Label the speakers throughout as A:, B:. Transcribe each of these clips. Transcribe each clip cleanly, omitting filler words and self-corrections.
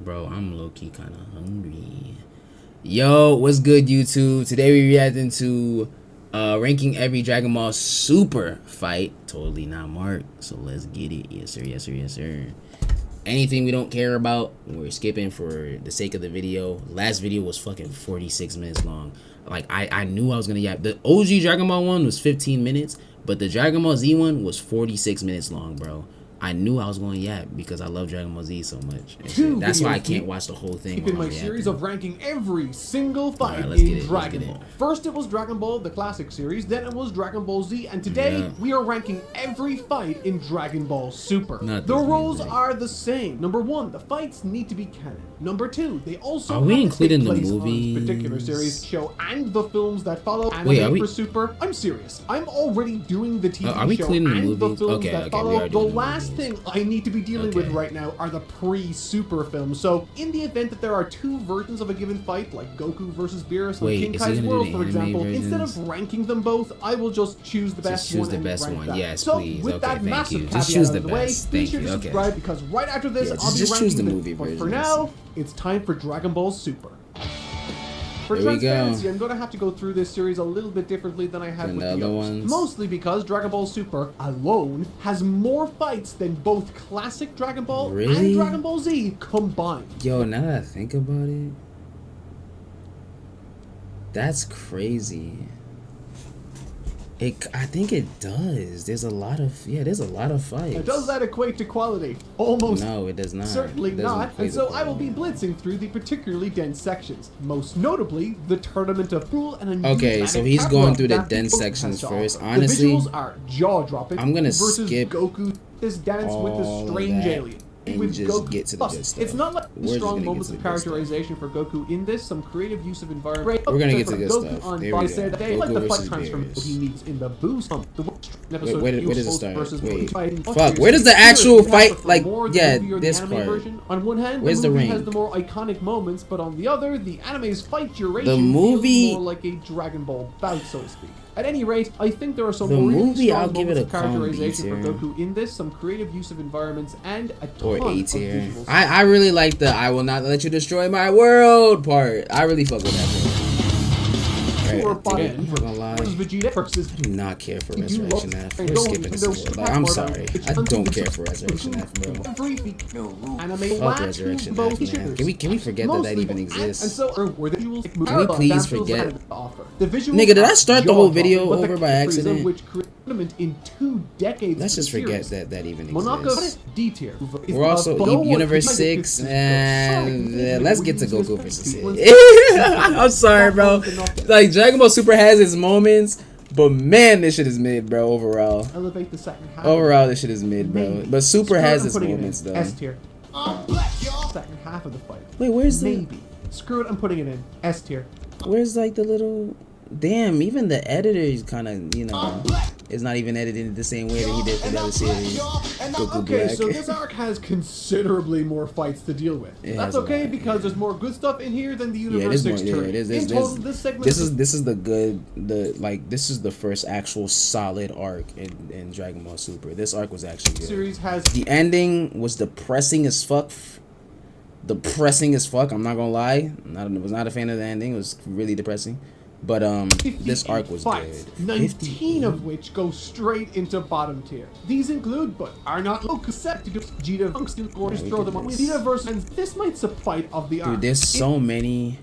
A: Bro, I'm low-key kind of hungry. Yo, what's good, YouTube? Today we reacting to ranking every Dragon Ball Super fight. Totally not marked, so let's get it. Yes, sir, yes, sir, yes, sir. Anything we don't care about, we're skipping for the sake of the video. Last video was fucking 46 minutes long. Like, I knew I was gonna yap. The OG Dragon Ball one was 15 minutes, but the Dragon Ball Z one was 46 minutes long, bro. I knew I was going to yap because I love Dragon Ball Z so much. That's why I can't watch the whole thing.
B: In my series of ranking every single fight
A: in
B: Dragon Ball. First it was Dragon Ball, the classic series, then it was Dragon Ball Z, and today we are ranking every fight in Dragon Ball Super. The rules are the same. Number 1, the fights need to be canon. Number 2, they also
A: are we including the movies?
B: Particular series, show, and the films that follow. Anime for Super. I'm serious. I'm already doing the TV show and the films that follow. The last thing I need to be dealing with right now are the pre-Super films. So, in the event that there are 2 versions of a given fight, like Goku versus Beerus on King Kai's World, for example, instead of ranking them both, I will just choose the best one.
A: Choose the best one, yes,
B: so,
A: please.
B: With that massive caveat out of the way, be sure to subscribe because right after this, I'll be ranking them. But for now, it's time for Dragon Ball Super. For transparency, I'm going to have to go through this series a little bit differently than I have with the other ones. Mostly because Dragon Ball Super alone has more fights than both classic Dragon Ball and Dragon Ball Z combined.
A: Yo, now that I think about it, that's crazy. I think it does. There's a lot of fights.
B: Now, does that equate to quality? Almost.
A: No, it does not.
B: Certainly not. And so I will be blitzing through the particularly dense sections. Most notably, the Tournament of Pool and a new
A: Okay, so he's going through the dense sections first. Honestly,
B: the visuals are jaw-dropping.
A: I'm gonna
B: versus
A: skip
B: Goku this dance with the strange alien.
A: And
B: with
A: just
B: Goku.
A: Get to the good stuff.
B: It's not like strong moments of characterization for Goku in this, some creative use of environment.
A: We're gonna get to good
B: Goku
A: stuff.
B: On
A: There we
B: said
A: go.
B: they like the
A: Goku
B: fight
A: versus
B: transformation he needs in the boost.
A: Wait, where does it start? Wait, fuck, where does the actual fight, like, yeah, this part.
B: On one hand,
A: where's
B: the movie
A: ring?
B: has the more iconic moments, but on the other, the anime's fight duration
A: the movie
B: feels more like a Dragon Ball bout, so to speak. At any rate, I think there are some
A: movie,
B: strong
A: I'll give it a
B: characterization for Goku in this, some creative use of environments, and a ton
A: or A
B: of
A: tier.
B: visuals.
A: I really like the "I will not let you destroy my world" part. I really fuck with that part. I'm not gonna lie. I do not care for Resurrection F. We're skipping this. Like, I'm sorry. I don't care for Resurrection F, bro. Fuck Resurrection F, man. Can we forget that even exists? Can we please forget? Nigga, did I start the whole video over by accident?
B: In 2 decades.
A: Let's just forget that even exists.
B: D-tier.
A: We're also Universe 6, and let's get to Goku versus Sid. I'm sorry, bro. Like, Dragon Ball Super has its moments, but man, this shit is mid, bro. Overall,
B: elevate the second half.
A: Overall, this shit is mid, bro. But Super has its moments, though.
B: S tier. Second half of the fight.
A: Wait, where's the?
B: Maybe. Screw it. I'm putting it in S tier.
A: Where's like the little? Damn, even the editor is kind of, you know, is not even edited the same way that he did for the other series. Goku Black.
B: So this arc has considerably more fights to deal with. That's okay because there's more good stuff in here than the Universe 6 turret. In total, this segment.
A: This is the first actual solid arc in Dragon Ball Super. This arc was actually good.
B: Series has
A: the ending was depressing as fuck. Depressing as fuck. I'm not gonna lie. I was not a fan of the ending. It was really depressing. But this arc was good.
B: 19 of which go straight into bottom tier. These include, but are not set to do Vegeta, Funks, or just throw them on Vegeta versus. This might be fight of the arc.
A: Dude, there's so many.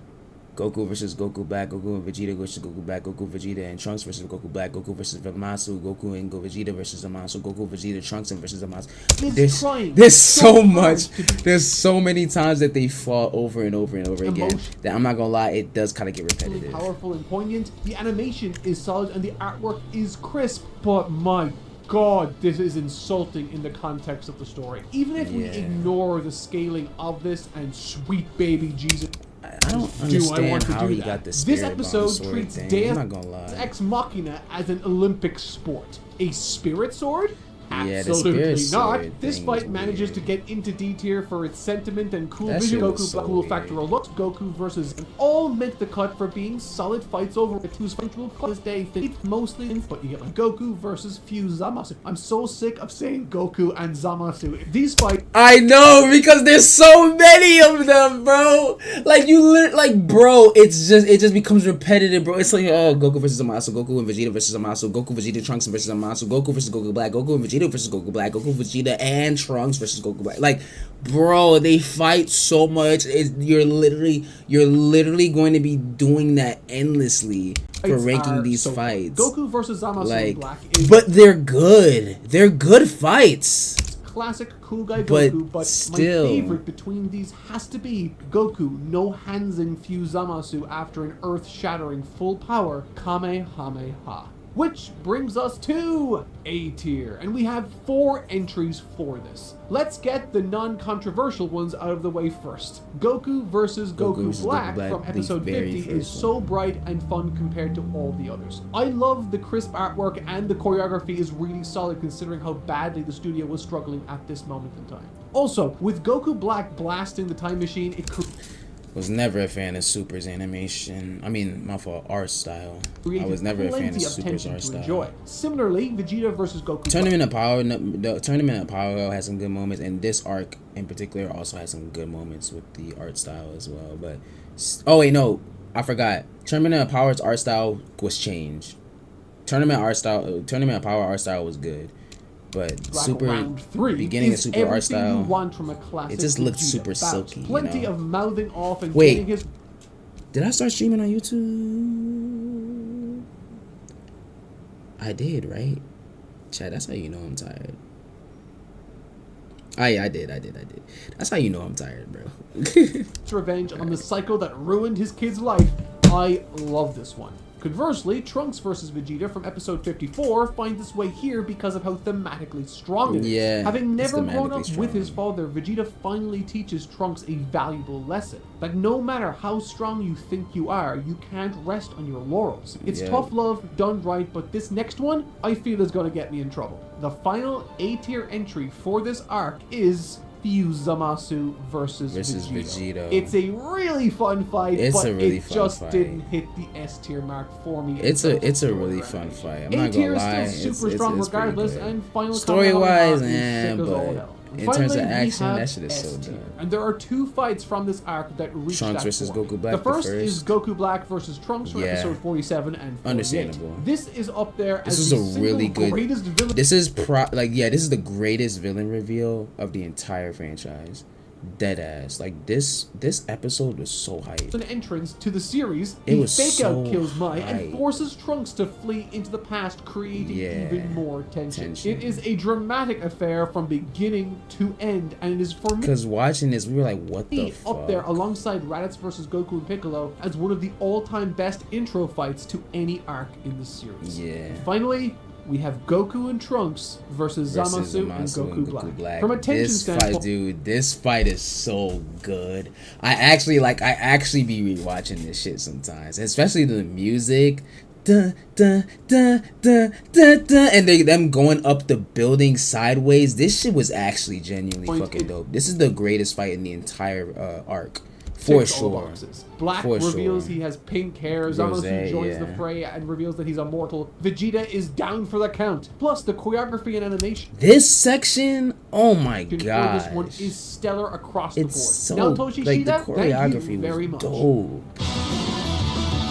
A: Goku versus Goku Black, Goku and Vegeta versus Goku Black, Goku Vegeta and Trunks versus Goku Black, Goku versus Zamasu, Goku and Vegeta versus Zamasu, Goku Vegeta, Trunks and versus Zamasu. There's so much. There's so many times that they fall over and over and over again that I'm not gonna lie, it does kind of get repetitive.
B: Powerful and poignant. The animation is solid and the artwork is crisp, but my God, this is insulting in the context of the story. Even if we ignore the scaling of this and sweet baby Jesus.
A: I don't understand how he got this.
B: This episode treats Deus
A: Ex
B: Machina as an Olympic sport. A spirit sword? Absolutely not. This fight manages to get into D tier for its sentiment and cool vision. Goku cool factor looks. Goku versus all make the cut for being solid fights over it. Whose fight will this day think mostly but you get like Goku versus Fuse Zamasu. I'm so sick of saying Goku and Zamasu. These fights
A: I know because there's so many of them, bro. Like bro, it just becomes repetitive, bro. It's like Goku versus Zamasu, Goku and Vegeta versus Zamasu, Goku Vegeta Trunks versus Zamasu, Goku versus Goku Black, Goku and Vegeta versus Goku Black, Goku Vegeta and Trunks versus Goku Black. Like, bro, they fight so much. You're literally going to be doing that endlessly for ranking these fights.
B: Goku versus Zamasu Black is
A: but they're good. They're good fights.
B: Classic cool guy Goku, but
A: still,
B: my favorite between these has to be Goku no handsing Fuse Zamasu after an earth-shattering full power Kamehameha. Which brings us to A tier, and we have 4 entries for this. Let's get the non-controversial ones out of the way first. Goku versus Goku Black from episode 50 is so bright and fun compared to all the others. I love the crisp artwork and the choreography is really solid considering how badly the studio was struggling at this moment in time. Also, with Goku Black blasting the time machine, it
A: was never a fan of Super's animation. I mean, my fault, art style. I was never a fan of Super's art style. Enjoy.
B: Similarly, Vegeta versus Goku.
A: Tournament of Power, the Tournament of Power has some good moments, and this arc in particular also has some good moments with the art style as well. But oh wait, no, I forgot. Tournament of Power's art style was changed. Tournament of Power art style was good. But beginning of Super art style, it just looked super silky.
B: Plenty of mouthing off and
A: wait, did I start streaming on YouTube? I did, right? Chad, that's how you know I'm tired. Oh yeah, I did. That's how you know I'm tired, bro.
B: Revenge on the psycho that ruined his kid's life. I love this one. Conversely, Trunks versus Vegeta from episode 54 finds its way here because of how thematically strong it is.
A: Yeah,
B: having never grown up with his father, Vegeta finally teaches Trunks a valuable lesson. That no matter how strong you think you are, you can't rest on your laurels. It's tough love done right, but this next one, I feel is going to get me in trouble. The final A tier entry for this arc is Fuse Zamasu versus Vegeta. It's a really fun fight, but it just didn't hit the S tier mark for me.
A: It's a really fun fight. I'm not gonna lie.
B: A tier is still super strong regardless, and final
A: story wise, but in terms of action, that shit is so done.
B: And there are 2 fights from this arc that reach
A: Trunks versus Goku Black.
B: The first is Goku Black versus Trunks from episode 47 and 48.
A: Understandable.
B: This is up there
A: as the really good greatest villain. This is this is the greatest villain reveal of the entire franchise. Deadass. Like this episode was so hype.
B: An entrance to the series,
A: it was
B: fake
A: so
B: out kills Mai
A: hype.
B: And forces Trunks to flee into the past, creating even more tension. It is a dramatic affair from beginning to end, and it is for me.
A: Because watching this, we were like, what the fuck?
B: Up there alongside Raditz versus Goku and Piccolo as one of the all-time best intro fights to any arc in the series.
A: Yeah.
B: And finally, we have Goku and Trunks versus Zamasu and Goku Black. From a tension standpoint,
A: this fight is so good. I actually be rewatching this shit sometimes, especially the music. Dun, dun, dun, dun, dun, dun, and them going up the building sideways. This shit was actually genuinely fucking dope. This is the greatest fight in the entire arc. For sure.
B: Black reveals he has pink hair. Zamasu joins the fray and reveals that he's immortal. Vegeta is down for the count. Plus, the choreography and animation.
A: This section, oh my god.
B: This one is stellar across the board.
A: So,
B: Naoto
A: like, the choreography was dope.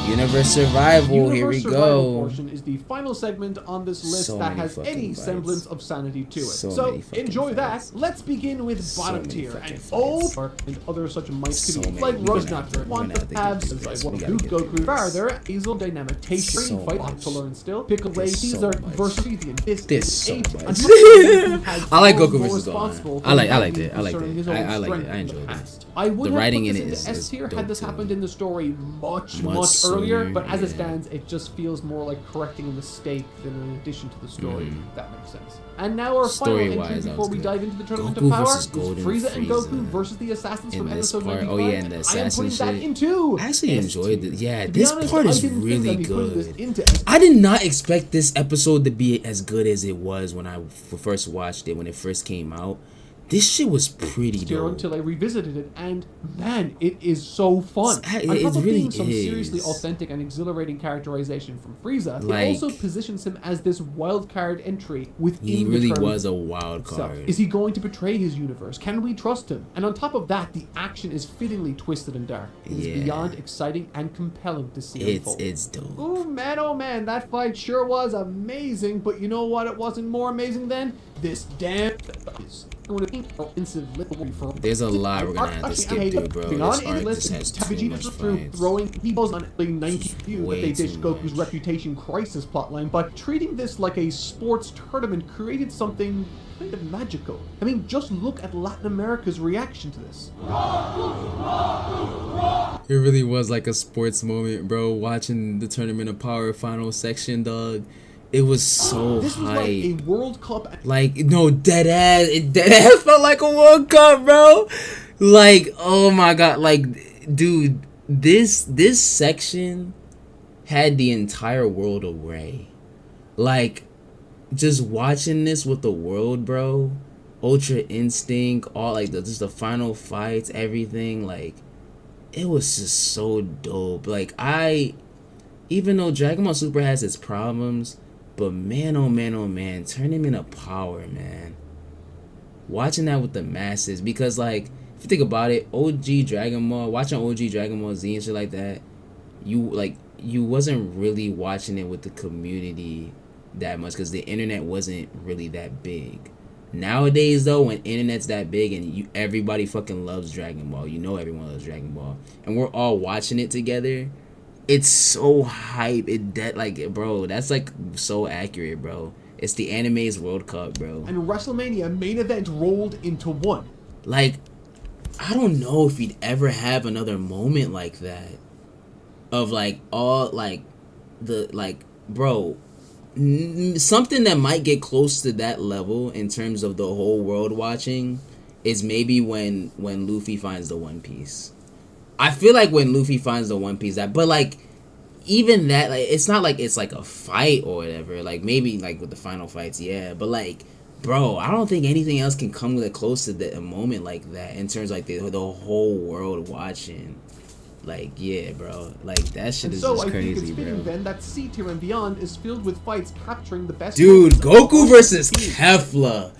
A: Universe Survival, here we go.
B: Portion is the final segment on this list that has any semblance of sanity to it. So enjoy that. Let's begin with bottom tier and other such mights to be like Rosenauter. Want the abs Goku farther. Hazel dynamic Taishin fight to learn still. Pickle Caesar versus
A: this so much. I like Goku versus Gohan. I liked it. I enjoyed it.
B: I would
A: the writing in it
B: is S tier had this happened in the story much earlier. earlier, but as it stands, it just feels more like correcting a mistake than an addition to the story, if that makes sense. And now our final entry before we dive into the Tournament of Power is Frieza and Goku versus the Assassins from episode 95.
A: Oh yeah, and the assassin shit.
B: I am putting that into
A: I actually enjoyed it. Yeah, this part is really good. I did not expect this episode to be as good as it was when I first watched it, when it first came out. This shit was pretty dope.
B: Until I revisited it, and man, it is so fun. On top of being some seriously authentic and exhilarating characterization from Frieza, it also positions him as this wild card entry within the tournament.
A: He really was a wild card.
B: Is he going to betray his universe? Can we trust him? And on top of that, the action is fittingly twisted and dark. It is beyond exciting and compelling to see unfold.
A: It's dope.
B: Oh man, that fight sure was amazing. But you know what? It wasn't more amazing than this damn.
A: There's a lot we're gonna have to skip through, bro. This arc just has too much fights.
B: Throwing people on the 90 view that they ditched Goku's reputation crisis plotline, but treating this like a sports tournament created something kind of magical. I mean, just look at Latin America's reaction to this.
A: It really was like a sports moment, bro. Watching the Tournament of Power final section, dog. It was so
B: this was like a World Cup.
A: Like, no, dead ass felt like a World Cup, bro. Like, oh my god, like, dude, this section had the entire world away. Like, just watching this with the world, bro. Ultra Instinct, all like just the final fights, everything, like, it was just so dope. Like, even though Dragon Ball Super has its problems, but man, oh man, Tournament of Power, man. Watching that with the masses, because like, if you think about it, OG Dragon Ball, watching OG Dragon Ball Z and shit like that, you wasn't really watching it with the community that much, because the internet wasn't really that big. Nowadays though, when internet's that big and everybody fucking loves Dragon Ball, you know everyone loves Dragon Ball, and we're all watching it together. It's so hype. Bro, that's like so accurate, bro. It's the anime's World Cup, bro.
B: And WrestleMania main event rolled into one.
A: Like, I don't know if you'd ever have another moment like that. Of like all like the like, bro, something that might get close to that level in terms of the whole world watching is maybe when Luffy finds the One Piece. I feel like when Luffy finds the One Piece, but like, even that, like, it's not like it's like a fight or whatever. Like, maybe like with the final fights, yeah. But like, bro, I don't think anything else can come close to a moment like that in terms of like the whole world watching. Like, yeah, bro. Like, that shit is just crazy, bro. So I think it's fitting
B: then that C tier and beyond is filled with fights capturing the best.
A: Dude, Goku versus Kefla.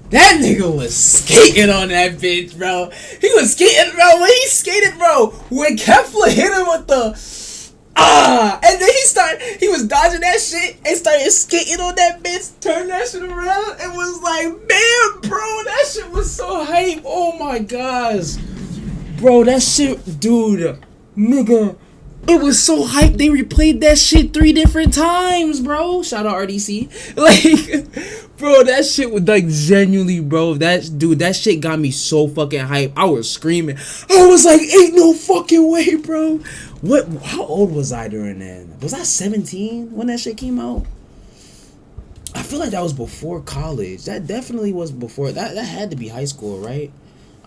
A: That nigga was skating on that bitch, bro. He was skating, bro. When he skated, bro, when Kefla hit him with the and then he was dodging that shit and started skating on that bitch, turned that shit around, and was like, man, bro, that shit was so hype. Oh my gosh. Bro, that shit, dude, nigga, it was so hype. They replayed that shit 3 different times, bro. Shout out RDC. Like, bro, that shit was like genuinely, bro. That shit got me so fucking hype. I was screaming. I was like, ain't no fucking way, bro. How old was I during that? Was I 17 when that shit came out? I feel like that was before college. That definitely was before. That had to be high school, right?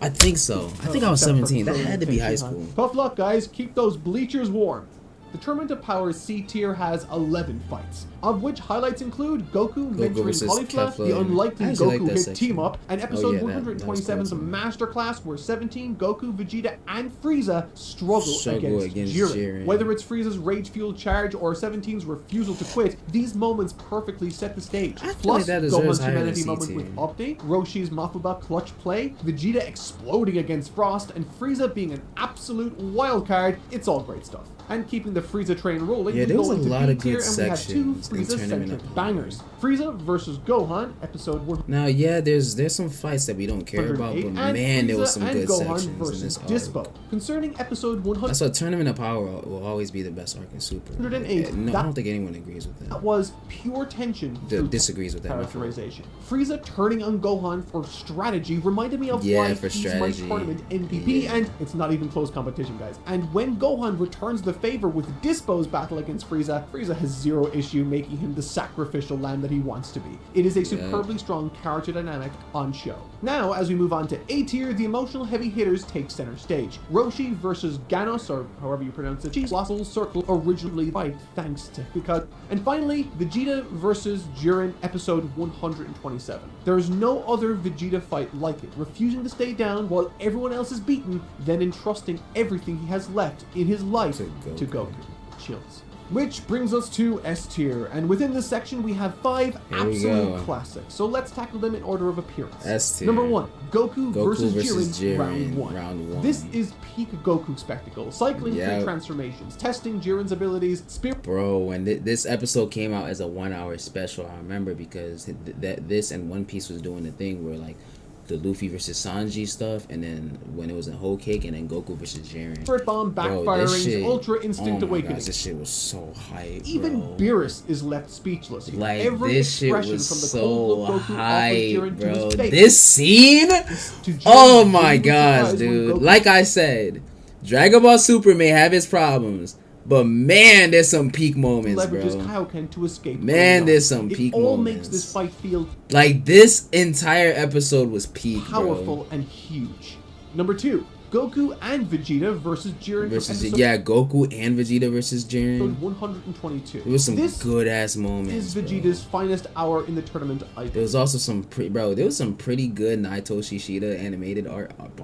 A: I think so. I think I was 17. That had to be high school.
B: Tough luck, guys. Keep those bleachers warm. The Tournament of Power C tier has 11 fights, of which highlights include Goku mentoring Caulifla, the unlikely Goku hit team up, and episode 127's Masterclass, where 17, Goku, Vegeta, and Frieza struggle against Jiren. Whether it's Frieza's rage-fueled charge or 17's refusal to quit, these moments perfectly set the stage. Plus, Gohan's humanity moment with Update, Roshi's Mafuba clutch play, Vegeta exploding against Frost, and Frieza being an absolute wild card. It's all great stuff. And keeping the Frieza train rolling,
A: yeah, there was a lot of good sections.
B: Frieza-centric bangers. Frieza versus Gohan, episode 1.
A: Now, yeah, there's some fights that we don't care about, but man, there was some good
B: Gohan
A: sections
B: versus
A: in this arc.
B: Dispo. Concerning episode 100.
A: That's what Tournament of Power will always be the best arc in Super.
B: 108.
A: No, I don't think anyone agrees with that.
B: That was pure tension.
A: Disagrees with that
B: characterization. Frieza turning on Gohan for strategy reminded me of why he's my tournament MVP, and it's not even close competition, guys. And when Gohan returns the favor with Dispo's battle against Frieza, Frieza has zero issue making him the sacrificial lamb that he wants to be. It is a superbly strong character dynamic on show. Now, as we move on to A tier, the emotional heavy hitters take center stage. Roshi versus Ganos, or however you pronounce it. She's lost full circle originally fight thanks to Hikaru. And finally, Vegeta versus Jiren, episode 127. There is no other Vegeta fight like it, refusing to stay down while everyone else is beaten, then entrusting everything he has left in his life to Goku. Chills. Which brings us to S tier, and within this section we have 5 absolute classics. So let's tackle them in order of appearance.
A: S tier.
B: Number 1, Goku versus Jiren, round 1. This is peak Goku spectacle, cycling through transformations, testing Jiren's abilities,
A: Bro, when this episode came out as a 1-hour special, I remember because this and One Piece was doing the thing where like the Luffy versus Sanji stuff, and then when it was in Whole Cake, and then Goku versus Jiren.
B: Spirit Bomb backfiring, Ultra Instinct awakening.
A: Gosh, this shit was so hype,
B: Even Beerus is left speechless.
A: Like,
B: every
A: this shit
B: expression
A: was
B: from the
A: so hype, bro.
B: To
A: this scene? Oh my gosh, dude. Like I said, Dragon Ball Super may have its problems, but man, there's some peak moments,
B: leverages
A: bro.
B: Kaioken to escape.
A: Man, there's some peak moments.
B: It all makes this fight feel
A: like this entire episode was peak,
B: powerful and huge. Number 2, Goku and Vegeta versus Jiren.
A: Goku and Vegeta versus Jiren.
B: 122.
A: There was some good ass moments.
B: This is Vegeta's finest hour in the tournament.
A: There was also some there was some pretty good Naito Shishida animated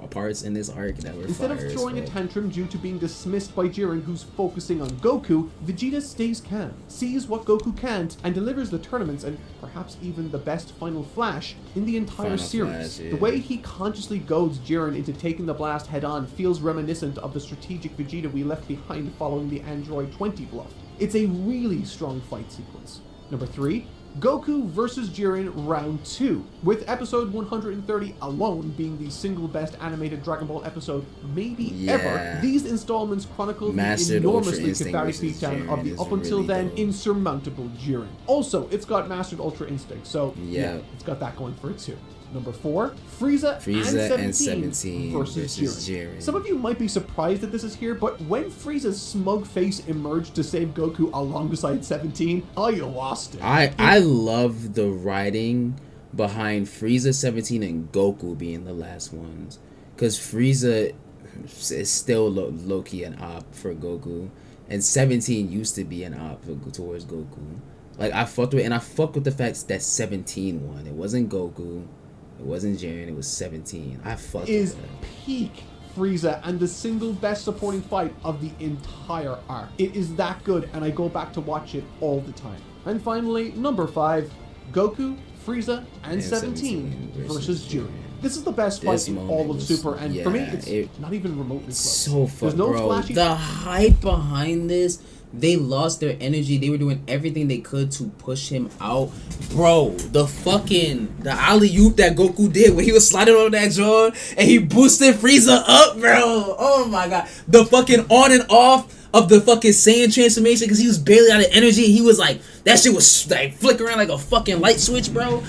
A: parts in this arc that were
B: Instead of throwing a tantrum due to being dismissed by Jiren, who's focusing on Goku, Vegeta stays calm, sees what Goku can't, and delivers the tournaments and perhaps even the best final flash in the entire series. The way he consciously goads Jiren into taking the blast head-on feels reminiscent of the strategic Vegeta we left behind following the Android 20 bluff. It's a really strong fight sequence. Number 3, Goku versus Jiren round 2, with episode 130 alone being the single best animated Dragon Ball episode maybe ever. These installments chronicle the enormously cathartic beatdown of the up until then insurmountable Jiren. Also, it's got Mastered Ultra Instinct, so yeah, it's got that going for it too. Number 4, Frieza and 17 versus Jiren. Some of you might be surprised that this is here, but when Frieza's smug face emerged to save Goku alongside 17, you lost it.
A: I love the writing behind Frieza, 17, and Goku being the last ones. Because Frieza is still low-key an op for Goku, and 17 used to be an op towards Goku. Like, I fucked with the fact that 17 won. It wasn't Goku. It wasn't Jiren, it was 17. I fucked with that.
B: Peak Frieza and the single best supporting fight of the entire arc. It is that good, and I go back to watch it all the time. And finally, number 5, Goku, Frieza, and 17 versus Jiren. This is the best fight in all of Super, and for me, it's not even remotely close.
A: So fun, bro. The hype behind this, they lost their energy. They were doing everything they could to push him out. Bro, the alley-oop that Goku did when he was sliding on that jaw and he boosted Frieza up, bro. Oh my god. The fucking on and off of the fucking Saiyan transformation because he was barely out of energy. He was like, that shit was like flickering like a fucking light switch, bro.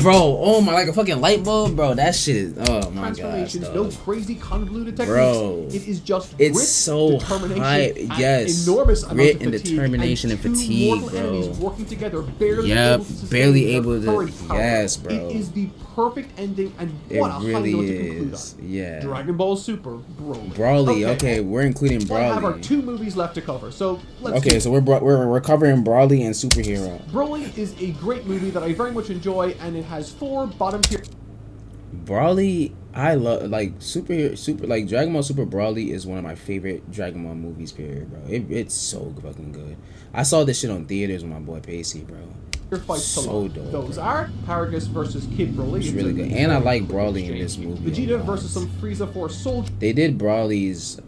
A: Oh my, like a fucking light bulb, bro. That shit is, oh my god.
B: No crazy convoluted techniques.
A: Bro,
B: it is just
A: grit, so hype. Yes,
B: enormous
A: grit and determination and fatigue, bro.
B: Enemies working together, barely able to yes, bro. It is the perfect ending, and what a high note to conclude on.
A: Yeah.
B: Dragon Ball Super Broly.
A: Broly. Okay, we're including Broly.
B: We have our 2 movies left to cover, so let's.
A: Okay, so we're covering Broly and Superhero.
B: Broly is a great movie that I very much enjoy, and it has 4 bottom tier.
A: Broly, I love like like Dragon Ball Super Broly is one of my favorite Dragon Ball movies. Period, bro. It's so fucking good. I saw this shit on theaters with my boy Pacey, bro.
B: Fights
A: so dope.
B: Those are Paragus versus Kid Broly.
A: It's really good, and I like Broly in this movie.
B: Vegeta versus some Frieza Force soldiers.
A: They did Broly's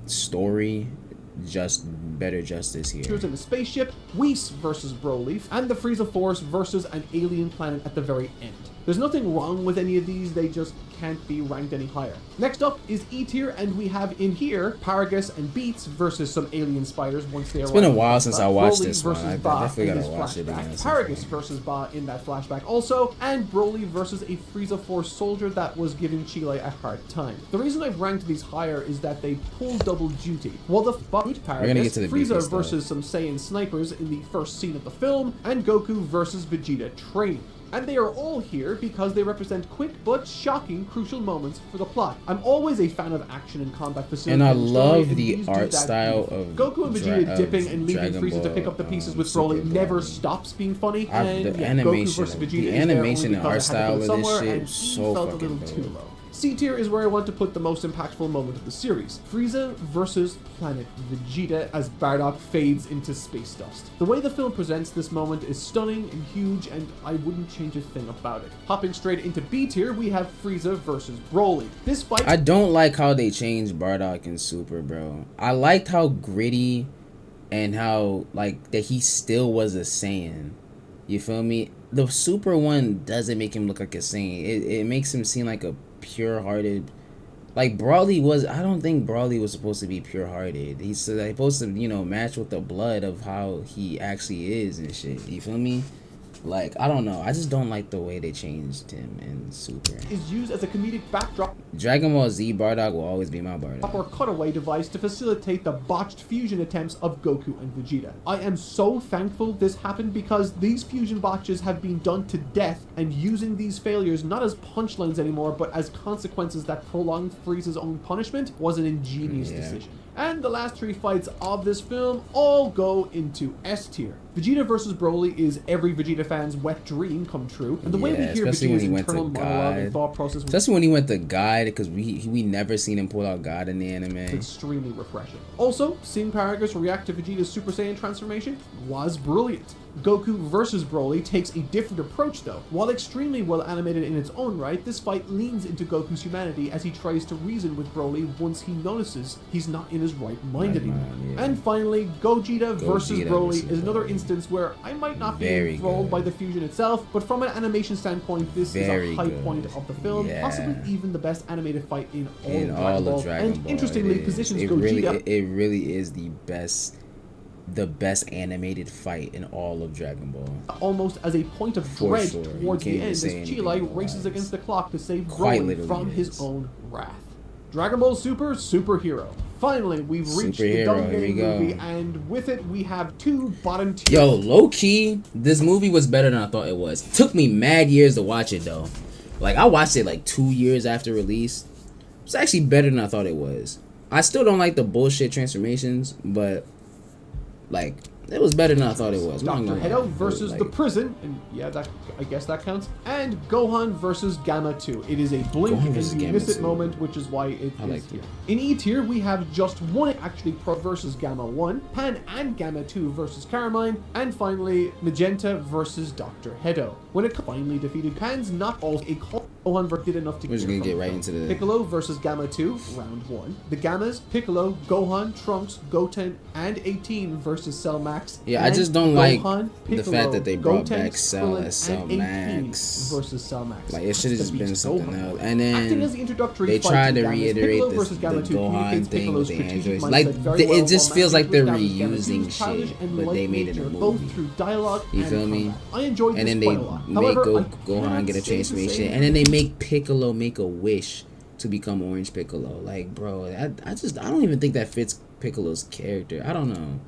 A: story just better justice here.
B: In the spaceship, Whis versus Broly, and the Frieza Force versus an alien planet at the very end. There's nothing wrong with any of these, they just can't be ranked any higher. Next up is E tier, and we have in here Paragus and Beats versus some alien spiders once they arrive.
A: It's been a while since I watched
B: Broly
A: this one. I definitely gotta watch it again.
B: Paragus versus Ba in that flashback also, and Broly versus a Frieza Force soldier that was giving Chile a hard time. The reason I've ranked these higher is that they pull double duty. While the Paragus, Frieza versus some Saiyan snipers in the first scene of the film, and Goku versus Vegeta training. And they are all here because they represent quick but shocking crucial moments for the plot. I'm always a fan of action and combat facilities.
A: And I love the art style of
B: Goku and Vegeta dipping and leaving Frieza to pick up the pieces with Broly never stops being funny. And
A: the animation, the animation and art style of this shit so fucking dope.
B: C tier is where I want to put the most impactful moment of the series. Frieza versus Planet Vegeta as Bardock fades into space dust. The way the film presents this moment is stunning and huge, and I wouldn't change a thing about it. Hopping straight into B tier, we have Frieza versus Broly. This fight—
A: I don't like how they changed Bardock in Super, bro. I liked how gritty and how, like, that he still was a Saiyan. You feel me? The Super one doesn't make him look like a Saiyan. It makes him seem like a pure-hearted, like Broly was. I don't think Broly was supposed to be pure-hearted. He's supposed to, you know, match with the blood of how he actually is and shit. You feel me? Like, I don't know. I just don't like the way they changed him in Super.
B: Is used as a comedic backdrop.
A: Dragon Ball Z Bardock will always be my Bardock.
B: Or cutaway device to facilitate the botched fusion attempts of Goku and Vegeta. I am so thankful this happened because these fusion botches have been done to death, and using these failures not as punchlines anymore but as consequences that prolonged Frieza's own punishment was an ingenious decision. And the last three fights of this film all go into S tier. Vegeta versus Broly is every Vegeta fan's wet dream come true, and the way we hear Vegeta's internal monologue and thought process,
A: especially when he went to God, because we never seen him pull out God in the anime.
B: It's extremely refreshing. Also, seeing Paragus react to Vegeta's Super Saiyan transformation was brilliant. Goku versus Broly takes a different approach though. While extremely well animated in its own right, this fight leans into Goku's humanity as he tries to reason with Broly once he notices he's not in his right mind anymore. And finally, Gogeta versus Broly is another instance where I might not be enthralled by the fusion itself, but from an animation standpoint, this is a high point of the film, possibly even the best animated fight in all of Dragon Ball. And interestingly, positions Gogeta.
A: It really is the best animated fight in all of Dragon Ball.
B: Almost as a point of dread towards the end as Chile races against the clock to save Broly from his own wrath. Dragon Ball Super Superhero. Finally, we've reached the Dumb Game movie, and with it we have two bottom tier.
A: Yo, low key, this movie was better than I thought it was. Took me mad years to watch it though. Like, I watched it like 2 years after release. It's actually better than I thought it was. I still don't like the bullshit transformations, but like, it was better than I thought it was.
B: Dr. Hedo versus the prison, and yeah, I guess that counts. And Gohan versus Gamma 2. It is a blink and you miss it moment, which is why it is here. In E tier, we have just one actually Pro versus Gamma 1, Pan and Gamma 2 versus Carmine, and finally Magenta versus Dr. Hedo. When it finally defeated Pan's not all a Gohan did enough to
A: We're just gonna get right into the
B: Piccolo versus Gamma 2, round 1. The Gammas, Piccolo, Gohan, Trunks, Goten, and 18 versus Cell Max.
A: Yeah, I just don't like the fact that they brought back Cell as Cell Max
B: versus Cell Max.
A: Like, it should have just been something else. And then
B: they
A: tried to reiterate the Gohan thing with the androids. Like, it just feels like they're reusing shit, but they made it a movie.
B: Through dialogue,
A: you feel me?
B: I enjoyed
A: and then they make Gohan get a transformation, and then they make Piccolo make a wish to become Orange Piccolo. Like, bro, I don't even think that fits Piccolo's character. I don't know.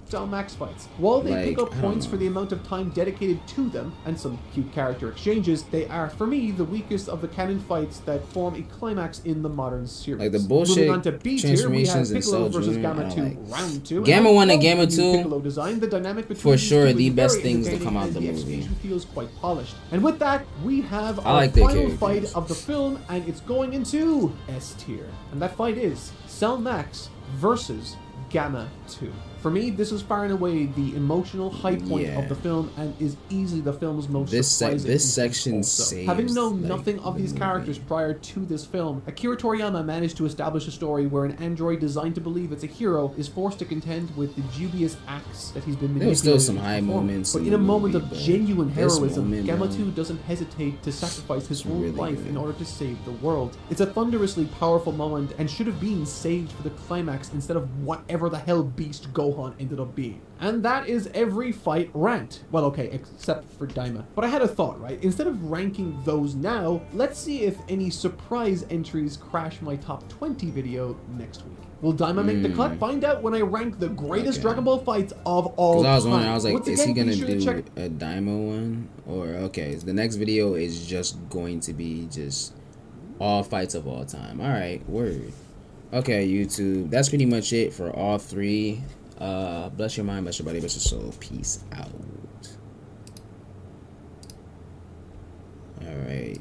B: Cell Max fights. While they pick up points for the amount of time dedicated to them and some cute character exchanges, they are, for me, the weakest of the canon fights that form a climax in the modern series.
A: Like the bullshit
B: Moving on to B tier, we have Piccolo versus Gamma 2 round 2.
A: Gamma 1 and Gamma 2,
B: Piccolo design, the dynamic between
A: for sure, the best things to come out the movie.
B: Feels quite polished. And with that, we have our final fight of the film, and it's going into S tier. And that fight is Cell Max versus Gamma 2. For me, this is far and away the emotional high point of the film, and is easily the film's most surprising.
A: This section saves,
B: having known nothing of these characters prior to this film, Akira Toriyama managed to establish a story where an android designed to believe it's a hero is forced to contend with the dubious acts that he's been manipulating.
A: There's still some high moments,
B: but in a moment of genuine heroism, Gamma-2 doesn't hesitate to sacrifice his own life in order to save the world. It's a thunderously powerful moment, and should have been saved for the climax instead of whatever the hell beast Gohan ended up being. And that is every fight ranked. Well, okay, except for Daima. But I had a thought, right? Instead of ranking those now, let's see if any surprise entries crash my top 20 video next week. Will Daima make the cut? Find out when I rank the greatest Dragon Ball fights of all time.
A: I was wondering, I was like, is he gonna do a Daima one? Or, okay, the next video is just going to be just all fights of all time. Alright, word. Okay, YouTube, that's pretty much it for all three. Bless your mind, bless your body, bless your soul. Peace out. All right.